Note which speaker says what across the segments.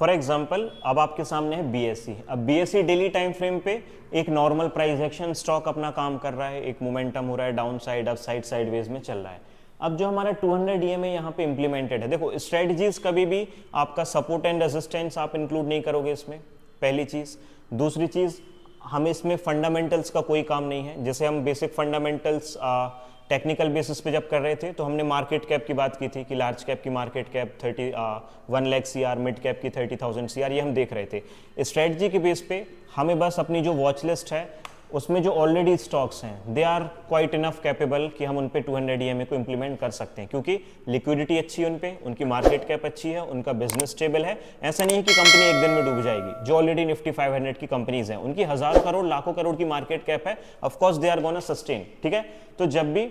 Speaker 1: For example अब आपके सामने है बीएससी। अब बीएससी डेली टाइम फ्रेम पे एक नॉर्मल प्राइस एक्शन स्टॉक अपना काम कर रहा है, एक मोमेंटम हो रहा है down side up side sideways में चल रहा है। अब जो हमारा 200 ईएमए यहाँ पे इंप्लीमेंटेड है, देखो स्ट्रेटजीज कभी भी आपका सपोर्ट एंड रेजिस्टेंस आप इंक्लूड नहीं करोगे इसमें, पहली चीज। दूसरी चीज, हमें इसमें फंडामेंटल्स का कोई काम नहीं है। जैसे हम बेसिक फंडामेंटल्स टेक्निकल बेसिस पे जब कर रहे थे तो हमने मार्केट कैप की बात की थी कि लार्ज कैप की market cap 1 lakh CR, mid cap की 30,000 सीआर, ये हम देख रहे थे। स्ट्रेटजी के बेस पे हमें बस अपनी जो वॉच लिस्ट है उसमें जो ऑलरेडी स्टॉक्स हैं they are quite enough capable कि हम उन पे 200 ईएमए को इंप्लीमेंट कर सकते हैं, क्योंकि लिक्विडिटी अच्छी है उन पे, उनकी मार्केट कैप अच्छी है, उनका बिजनेस स्टेबल है। ऐसा नहीं है कि कंपनी एक दिन में डूब जाएगी। जो ऑलरेडी निफ्टी 500 की कंपनीज हैं उनकी हजारों करोड़ लाखों करोड़ की मार्केट कैप है, of course they are gonna sustain. ठीक है, तो जब भी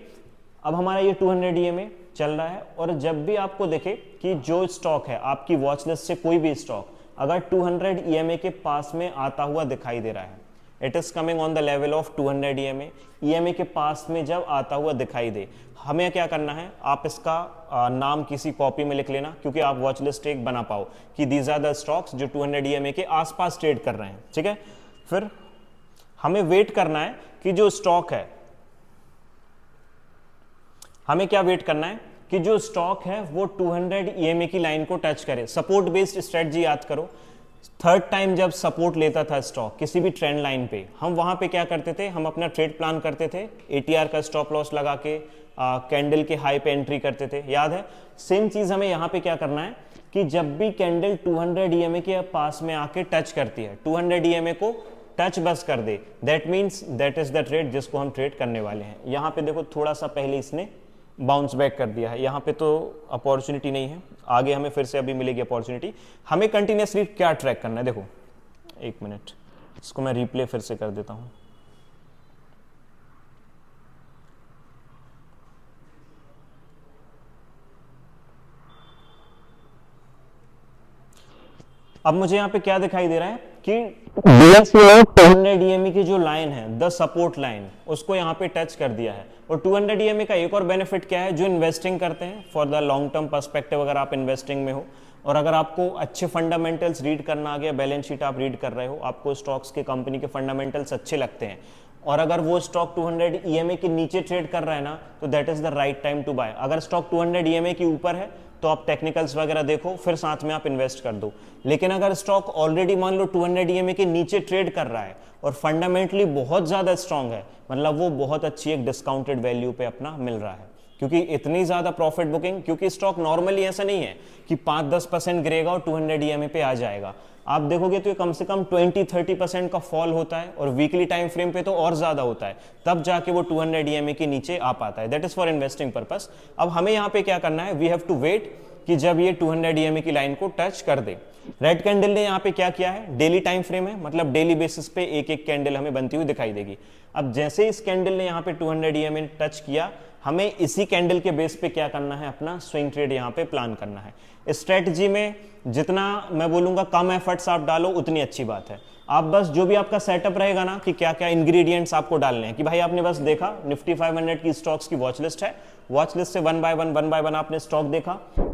Speaker 1: अब हमारा ये 200 ईएमए चल रहा है और जब भी आपको देखे कि जो स्टॉक है आपकी वॉच लिस्ट से कोई भी स्टॉक अगर 200 ईएमए के पास में आता हुआ दिखाई दे रहा है, it is coming on the level of 200 EMA के पास में जब आता हुआ दिखाई दे, हमें क्या करना है, आप इसका नाम किसी कॉपी में लिख लेना, क्योंकि आप वॉच लिस्ट एक बना पाओ कि दीज आर द स्टॉक्स जो 200 ईएमए के आसपास ट्रेड कर रहे हैं। ठीक है, फिर हमें वेट करना है कि जो स्टॉक है, हमें क्या वेट करना है कि जो स्टॉक है वो 200 ईएमए की लाइन को टच करे। सपोर्ट बेस्ड स्ट्रेटजी याद करो, थर्ड टाइम जब सपोर्ट लेता था स्टॉक किसी भी ट्रेंड लाइन पे, हम वहां पे क्या करते थे, हम अपना ट्रेड प्लान करते थे, एटीआर का स्टॉप लॉस लगा के कैंडल के हाई पे एंट्री करते थे, याद है। सेम चीज हमें यहाँ पे क्या करना है कि जब भी कैंडल 200 ईएमए के पास में आके टच करती है, 200 ईएमए को टच बस कर दे, that means that is the trade जिसको हम ट्रेड करने वाले हैं। यहाँ पे देखो थोड़ा सा पहले इसने बाउंस बैक कर दिया है, यहाँ पे तो अपॉर्चुनिटी नहीं है, आगे हमें फिर से अभी मिलेगी अपॉर्चुनिटी। हमें कंटिन्यूसली क्या ट्रैक करना है, देखो एक मिनट, इसको मैं रिप्ले फिर से कर देता हूं। अब मुझे यहाँ पे क्या दिखाई दे रहा है कि बीएससी ने 200 ईएमए की जो लाइन है, द सपोर्ट लाइन, उसको यहाँ पे टच कर दिया है। और 200 ईएमए का एक और बेनिफिट क्या है, जो इन्वेस्टिंग करते हैं for the long term perspective, अगर आप इन्वेस्टिंग में हो और अगर आपको अच्छे फंडामेंटल्स रीड करना आ गया, बैलेंस शीट आप रीड कर रहे हो, आपको स्टॉक्स के कंपनी के फंडामेंटल्स अच्छे लगते हैं और अगर वो स्टॉक 200 ईएमए के नीचे ट्रेड कर रहा है ना, तो that is the right time to buy. अगर स्टॉक 200 ईएमए के ऊपर है तो आप टेक्निकल्स वगैरह देखो, फिर साथ में आप इन्वेस्ट कर दो। लेकिन अगर स्टॉक ऑलरेडी मान लो 200 ईएमए के नीचे ट्रेड कर रहा है और फंडामेंटली बहुत ज्यादा स्ट्रांग है, मतलब वो बहुत अच्छी एक डिस्काउंटेड वैल्यू पे अपना मिल रहा है, क्योंकि इतनी ज्यादा प्रॉफिट बुकिंग, क्योंकि स्टॉक नॉर्मली ऐसा नहीं है कि 5-10% गिरेगा और 200 ईएमए पे आ जाएगा। आप देखोगे तो ये कम से कम 20-30% का फॉल होता है और वीकली टाइम फ्रेम पे तो और ज्यादा होता है, तब जाके वो 200 ईएमए के नीचे आ पाता है। That is for investing purpose. अब हमें यहाँ पे क्या करना है, वी हैव टू वेट कि जब ये 200 ईएमए की लाइन को टच कर दे। रेड कैंडल ने यहाँ पे क्या किया है, डेली टाइम फ्रेम है, मतलब डेली बेसिस पे एक एक कैंडल हमें बनती हुई दिखाई देगी। अब जैसे इस कैंडल ने यहाँ पे 200 ईएमए टच किया, हमें इसी कैंडल के बेस पे क्या करना है, अपना स्विंग ट्रेड यहाँ पे प्लान करना है। स्ट्रेटजी में जितना मैं बोलूंगा कम एफर्ट्स आप डालो उतनी अच्छी बात है। आप बस जो भी आपका सेटअप रहेगा ना कि क्या क्या इंग्रेडिएंट्स आपको डालने हैं, कि भाई आपने बस देखा निफ्टी 500 की स्टॉक्स की वॉच लिस्ट है, वॉच लिस्ट से वन बाय वन आपने स्टॉक देखा,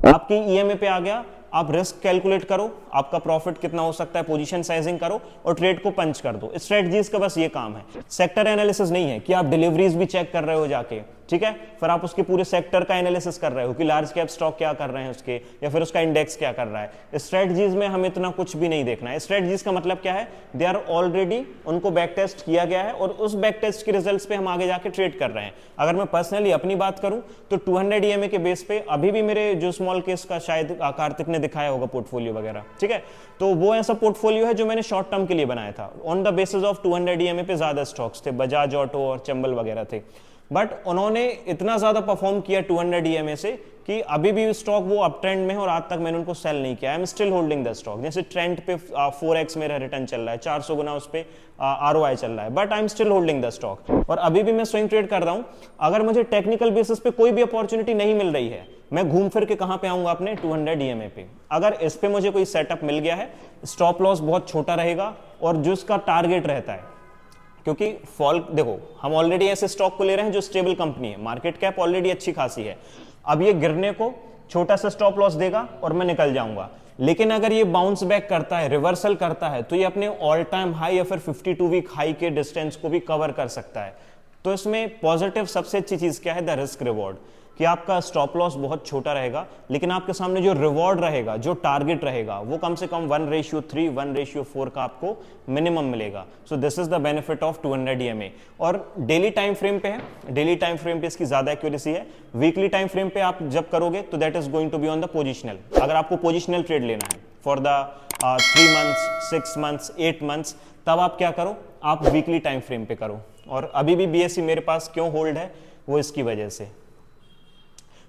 Speaker 1: आपकी ईएमए पे आ गया, आप रिस्क कैलकुलेट करो, आपका प्रॉफिट कितना हो सकता है, पोजीशन साइजिंग करो और ट्रेड को पंच कर दो। स्ट्रेटजीज का बस ये काम है, सेक्टर एनालिसिस नहीं है कि आप डिलीवरीज भी चेक कर रहे हो जाके, ठीक है, फिर आप उसके पूरे सेक्टर का एनालिसिस कर रहे हो कि लार्ज कैप स्टॉक क्या कर रहे हैं उसके, या फिर उसका इंडेक्स क्या कर रहा है। स्ट्रेटजीज में हमें इतना कुछ भी नहीं देखना है। स्ट्रेटजीज का मतलब क्या है, दे आर ऑलरेडी, उनको बैक टेस्ट किया गया है और उस बैक टेस्ट के रिजल्ट्स पे हम आगे जाके ट्रेड कर रहे हैं। अगर मैं पर्सनली अपनी बात करूं तो 200 ईएमए के बेस पे अभी भी मेरे जो स्मॉल केस का शायद कार्तिक ने दिखाया होगा पोर्टफोलियो वगैरह, ठीक है, तो वो ऐसा पोर्टफोलियो है जो मैंने शॉर्ट टर्म के लिए बनाया था। On the basis of 200 EMA पे ज्यादा स्टॉक्स थे, बजाज ऑटो और चंबल वगैरह थे, बट उन्होंने इतना ज्यादा परफॉर्म किया 200 ईएमए से कि अभी भी स्टॉक वो अप ट्रेंड में है और आज तक मैंने उनको सेल नहीं किया। I am still holding the stock. जैसे ट्रेंड पे 4x मेरा रिटर्न चल रहा है, 400 गुना उस पे ROI चल रहा है, but I am still holding the stock और अभी भी मैं स्विंग ट्रेड कर रहा हूं। अगर मुझे टेक्निकल बेसिस पे कोई भी अपॉर्चुनिटी नहीं मिल रही है, मैं घूम फिर के कहां पे आऊंगा, अपने 200 ईएमए पे। अगर इस पे मुझे कोई सेटअप मिल गया है, स्टॉप लॉस बहुत छोटा रहेगा और जो इसका टारगेट रहता है, क्योंकि फॉल देखो हम ऑलरेडी ऐसे स्टॉक को ले रहे हैं जो स्टेबल कंपनी है, मार्केट कैप ऑलरेडी अच्छी खासी है। अब ये गिरने को छोटा सा स्टॉप लॉस देगा और मैं निकल जाऊंगा। लेकिन अगर ये बाउंस बैक करता है, रिवर्सल करता है, तो ये अपने ऑल टाइम हाई या फिर 52 वीक हाई के डिस्टेंस को भी कवर कर सकता है। तो इसमें पॉजिटिव सबसे अच्छी चीज क्या है, द रिस्क रिवॉर्ड, कि आपका स्टॉप लॉस बहुत छोटा रहेगा, लेकिन आपके सामने जो रिवॉर्ड रहेगा, जो टारगेट रहेगा, वो कम से कम 1:3, 1:4 का आपको मिनिमम मिलेगा। So this is the benefit of 200 EMA। और डेली टाइम फ्रेम पे है, डेली टाइम फ्रेम पे इसकी ज्यादा एक्यूरेसी है। वीकली टाइम फ्रेम पे आप जब करोगे तो that is going to be on the positional. अगर आपको पोजिशनल ट्रेड लेना है for the 3 months, 6 months, 8 months, तब आप क्या करो, आप वीकली टाइम फ्रेम पे करो। और अभी भी BSE मेरे पास क्यों होल्ड है, वो इसकी वजह से।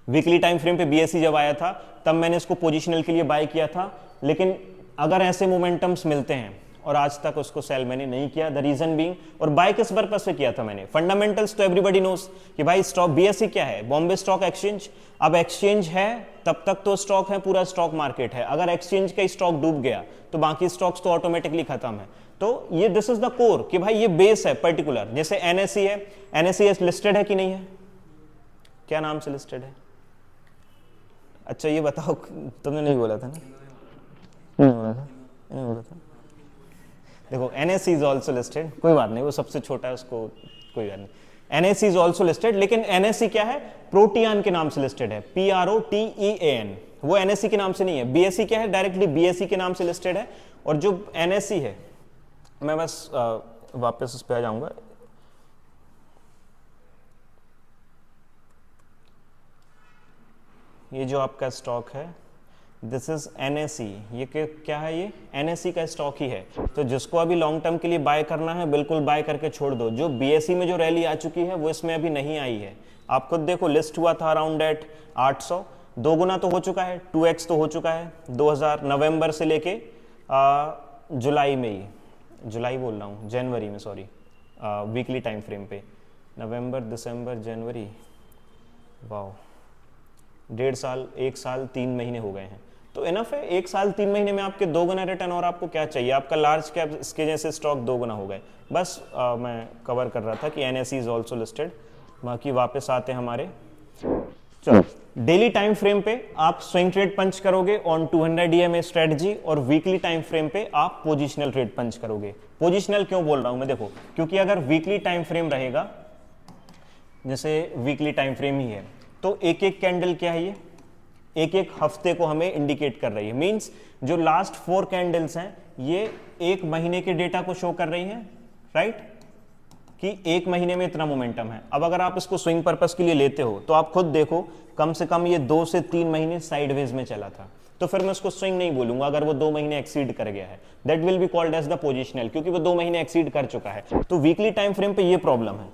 Speaker 1: वीकली टाइम फ्रेम पे BSE जब आया था तब मैंने इसको पोजीशनल के लिए बाय किया था, लेकिन अगर ऐसे मोमेंटम्स मिलते हैं, और आज तक उसको सेल मैंने नहीं किया। द रीजन बीइंग, और बाय किस पर्पस से किया था मैंने, फंडामेंटल्स तो एवरीबॉडी नोस कि भाई स्टॉक BSE क्या है, बॉम्बे स्टॉक एक्सचेंज। अब एक्सचेंज है तब तक तो स्टॉक है, पूरा स्टॉक मार्केट है। अगर एक्सचेंज का स्टॉक डूब गया तो बाकी स्टॉक्स तो ऑटोमेटिकली खत्म है। तो ये दिस इज द कोर कि भाई ये बेस है पर्टिकुलर। जैसे NSE है, NSE लिस्टेड है कि नहीं है, क्या नाम से लिस्टेड है? अच्छा ये बताओ, तुमने नहीं बोला था ना? नहीं बोला था, नहीं बोला था। देखो NSE इज ऑल्सो लिस्टेड, कोई बात नहीं, वो सबसे छोटा है, उसको कोई बात नहीं। NSE इज ऑल्सो लिस्टेड, लेकिन NSE क्या है, प्रोटियान के नाम से लिस्टेड है, PROTEAN। वो NSE के नाम से नहीं है। BSE क्या है, डायरेक्टली BSE के नाम से लिस्टेड है। और जो NSE है, मैं बस वापस उस पर आ जाऊंगा। ये जो आपका स्टॉक है, दिस इज NSE। ये क्या है, ये NSE का स्टॉक ही है। तो जिसको अभी लॉन्ग टर्म के लिए बाय करना है, बिल्कुल बाय करके छोड़ दो। जो BSE में जो रैली आ चुकी है वो इसमें अभी नहीं आई है। आप खुद देखो, लिस्ट हुआ था अराउंड एट 800, 2 गुना तो हो चुका है, 2x तो हो चुका है 2000 नवंबर से लेके जुलाई में ही, जुलाई बोल रहा हूँ, जनवरी में, सॉरी, वीकली टाइम फ्रेम पे, नवंबर, दिसंबर, जनवरी, वाओ, 1.5 साल, 1 साल 3 महीने हो गए हैं। तो इनफ है, 1 साल 3 महीने में आपके 2 गुना रिटर्न, और आपको क्या चाहिए, आपका लार्ज कैप इसके जैसे स्टॉक 2 गुना हो गए। बस मैं कवर कर रहा था कि NSE इज ऑल्सो लिस्टेड। बाकी वापस आते हैं हमारे, चलो डेली टाइम फ्रेम पे आप स्विंग ट्रेड पंच करोगे ऑन 200 EMA स्ट्रेटजी, और वीकली टाइम फ्रेम पे आप पोजिशनल ट्रेड पंच करोगे। पोजिशनल क्यों बोल रहा हूं मैं, देखो, क्योंकि अगर वीकली टाइम फ्रेम रहेगा, जैसे वीकली टाइम फ्रेम ही है, तो एक एक कैंडल क्या है, ये एक एक हफ्ते को हमें इंडिकेट कर रही है। मींस जो लास्ट 4 कैंडल्स हैं ये 1 महीने के डेटा को शो कर रही हैं, राइट, कि 1 महीने में इतना मोमेंटम है। अब अगर आप इसको स्विंग पर्पस के लिए लेते हो तो आप खुद देखो, कम से कम ये 2 से 3 महीने साइडवेज में चला था, तो फिर मैं उसको स्विंग नहीं बोलूंगा अगर वो 2 महीने एक्सीड कर गया है। That will be called as the positional, क्योंकि वो 2 महीने एक्सीड कर चुका है। तो वीकली टाइम फ्रेम पे ये प्रॉब्लम है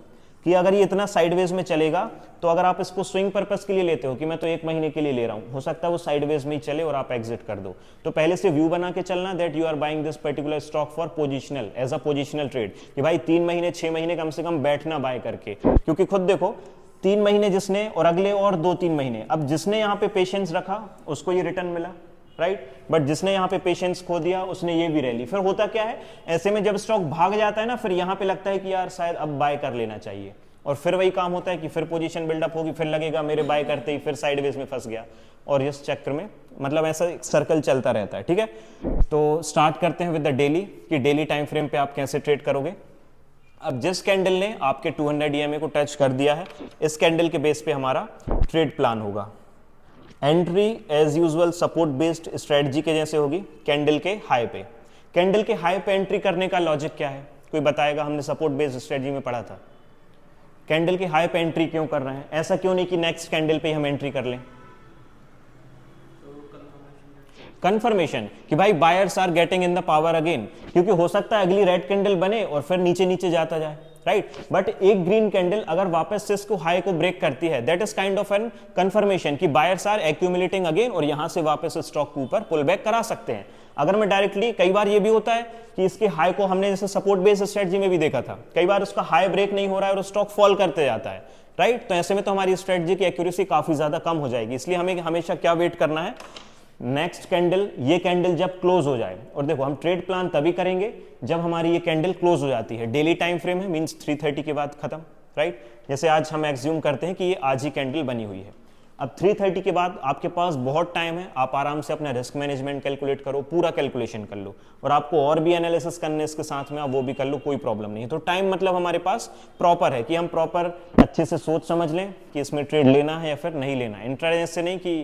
Speaker 1: कि अगर ये इतना साइडवेज में चलेगा, तो अगर आप इसको स्विंग पर्पस के लिए लेते हो कि मैं तो 1 महीने के लिए ले रहा हूं, हो सकता है वो साइडवेज में ही चले और आप एग्जिट कर दो। तो पहले से व्यू बना के चलना that you are buying this particular stock for positional, as a positional trade, कि भाई 3 महीने 6 महीने कम से कम बैठना बाय करके। क्योंकि खुद देखो, 3 महीने जिसने, और अगले और 2-3 महीने, अब जिसने यहाँ पे पेशेंस रखा उसको ये रिटर्न मिला, राइट, बट जिसने यहाँ पे पेशेंस खो दिया उसने ये भी रैली। फिर होता क्या है, ऐसे में जब स्टॉक भाग जाता है ना, फिर यहाँ पे लगता है कि यार शायद अब बाय कर लेना चाहिए, और फिर वही काम होता है कि फिर पोजीशन बिल्डअप होगी, फिर लगेगा मेरे बाय करते ही फिर साइडवेज में फंस गया, और इस चक्कर में मतलब ऐसा सर्कल चलता रहता है। ठीक है, तो स्टार्ट करते हैं विद द डेली, कि डेली टाइम फ्रेम पे आप कैसे ट्रेड करोगे। अब जिस कैंडल ने आपके 200 EMA को टच कर दिया है, इस कैंडल के बेस पे हमारा ट्रेड प्लान होगा। Entry as usual support based strategy के जैसे होगी, कैंडल के हाई पे। कैंडल के हाई पे एंट्री करने का लॉजिक क्या है, कोई बताएगा? हमने सपोर्ट बेस्ड स्ट्रेटजी में पढ़ा था। कैंडल की हाई पे एंट्री क्यों कर रहे हैं? ऐसा क्यों नहीं कि नेक्स्ट कैंडल पे हम एंट्री कर लें? कंफर्मेशन कि भाई buyers are getting in the power again, क्योंकि हो सकता है अगली रेड कैंडल बने और फिर नीचे नीचे जाता जाए, राइट, बट एक ग्रीन कैंडल अगर वापस से इसको हाई को ब्रेक करती है, that is kind of an confirmation कि बायर्स आर एक्यूमुलेटिंग अगेन, और यहां से वापस स्टॉक के ऊपर पुल बैक करा सकते हैं। अगर मैं डायरेक्टली, कई बार ये भी होता है कि इसके हाई को हमने जैसे सपोर्ट बेस्ड स्ट्रेटजी में भी देखा था, कई बार उसका हाई ब्रेक नहीं हो रहा है और स्टॉक फॉल करते जाता है, राइट, तो ऐसे में तो हमारी स्ट्रेटजी की एक्यूरेसी काफी ज्यादा कम हो जाएगी। इसलिए हमें हमेशा क्या वेट करना है, नेक्स्ट कैंडल, ये कैंडल जब क्लोज हो जाए, और देखो हम ट्रेड प्लान तभी करेंगे जब हमारी ये कैंडल क्लोज हो जाती है। डेली टाइम फ्रेम है, मींस 3:30 के बाद खत्म, राइट, जैसे आज हम एग्ज्यूम करते हैं कि ये आज ही कैंडल बनी हुई है, अब 3:30 के बाद आपके पास बहुत टाइम है, आप आराम से अपना रिस्क मैनेजमेंट कैलकुलेट करो, पूरा कैलकुलेशन कर लो, और आपको और भी एनालिसिस करने इसके साथ में आप वो भी कर लो, कोई प्रॉब्लम नहीं है। तो टाइम मतलब हमारे पास प्रॉपर है कि हम प्रॉपर अच्छे से सोच समझ लें कि इसमें ट्रेड लेना है या फिर नहीं लेना है। इंट्राडे से नहीं कि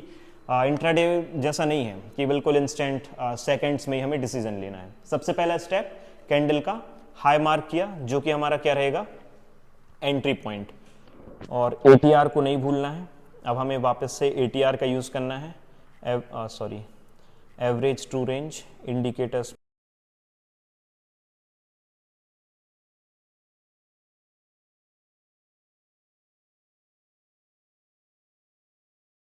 Speaker 1: इंट्राडे जैसा नहीं है कि बिल्कुल इंस्टेंट सेकंड्स में ही हमें डिसीजन लेना है। सबसे पहला स्टेप, कैंडल का हाई मार्क किया, जो कि हमारा क्या रहेगा, एंट्री पॉइंट, और एटीआर को नहीं भूलना है। अब हमें वापस से एटीआर का यूज़ करना है, sorry average to range indicators